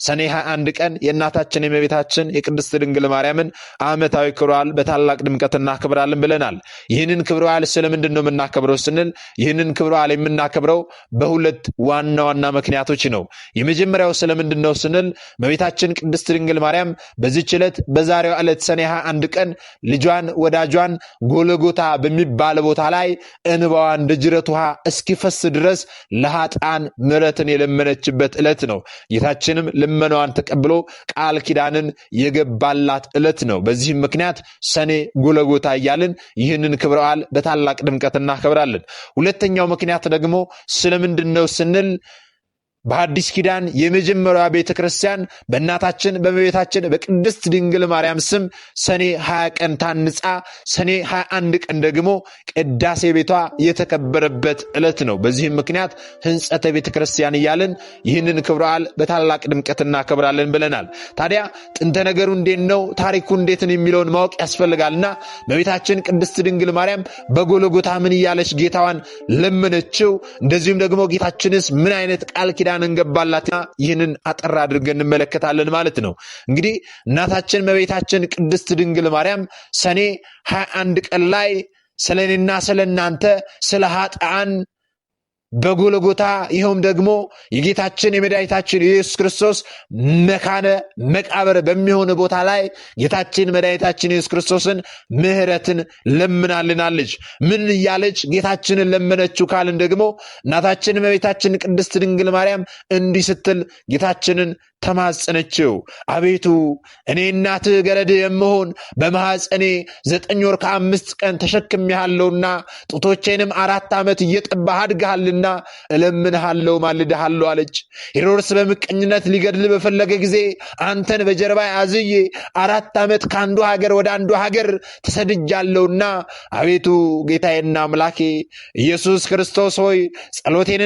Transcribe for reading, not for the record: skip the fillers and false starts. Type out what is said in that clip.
ሰኔ 21 ቀን የእናታችን የእመቤታችን የቅድስት ድንግል ማርያምን ዓመታዊ ክብረ በዓል በታላቅ ድምቀት እናከብራለን ብለናል። ይህንን ክብረ በዓል ስለምንድን ነው የምናከብረው ስንል ይህንን ክብረ በዓል የምናከብረው በሁለት ዋና ዋና ምክንያቶች ነው። የመጀመሪያው ስለምንድን ነው ስንል እመቤታችን ቅድስት ድንግል ማርያም በዚህች ዕለት በዛሬው ዕለት ሰኔ 21 ቀን ልጇን ወዳጇን ጎልጎታ በሚባል ቦታ ላይ እንባዋ እንደ ጅረት ውሃ እስኪፈስ ድረስ ለኃጥአን ምሕረትን የለመነችበት ዕለት ነው። ጌታችንም ልመናዋን ተቀብሎ ቃል ኪዳንን የገባላት ዕለት ነው። በዚህም ምክንያት ሰኔ ጎልጎታ እያልን ይህንን ክብረ በዓል በታላቅ ድምቀት እናከብራለን። ሁለተኛው ምክንያት ደግሞ ስለምንድን ነው ስንል በአዲስ ኪዳን የመጀመሪያዋ ቤተክርስቲያን በእናታችን በእመቤታችን በቅድስት ድንግል ማርያም ስም ሰኔ 20 ቀን ታንጻ ሰኔ 21 ቀን ደግሞ ቅዳሴ ቤቷ የተከበረበት ዕለት ነው። በዚህም ምክንያት ሕንጸተ ቤተክርስቲያን እያልን ይህንን ክብረ በዓል በታላቅ ድምቀት እናከብራለን ብለናል። ታዲያ ጥንተ ነገሩ እንዴት ነው፣ ታሪኩ እንዴት ነው የሚለውን ማወቅ ያስፈልጋልና እመቤታችን ቅድስት ድንግል ማርያም በጎልጎታ ምን እያለች ጌታዋን ለመነችው፣ እንደዚሁም ደግሞ ጌታችንስ ምን አይነት ቃል ኪዳን እንገባላትና ይህንን አጠር አድርገን እንመለከታለን ማለት ነው። እንግዲህ እናታችን እመቤታችን ቅድስት ድንግል ማርያም ሰኔ 21 ቀን ላይ ስለኔና ስለናንተ ስለ ኃጥአን በጎልጎታ ይኸውም ደግሞ የጌታችን የመድኃኒታችን የኢየሱስ ክርስቶስ መካነ መቃብር በሚሆን ቦታ ላይ ጌታችን መድኃኒታችን ኢየሱስ ክርስቶስን ምሕረትን ለምናልናለች። ምን እያለች ጌታችንን ለመነችው ካልን ደግሞ እናታችን እመቤታችን ቅድስት ድንግል ማርያም እንዲህ ስትል ጌታችንን ተማጸነችው። አቤቱ እኔ እናትህ ገረድ የምሆን በማኅፀኔ 9 ወር ከ5 ቀን ተሸክሜሃለሁና ጡቶቼንም 4 ዓመት እየጠባህ አድገሃልና እለምንሃለሁ ማልድሃለሁ አለች። ሄሮድስ በምቀኝነት ሊገድል በፈለገ ጊዜ አንተን በጀርባ አዝዬ 4 ዓመት ከአንዱ ሀገር ወደ አንዱ ሀገር ተሰድጃለሁና አቤቱ ጌታዬና አምላኬ ኢየሱስ ክርስቶስ ሆይ ጸሎቴን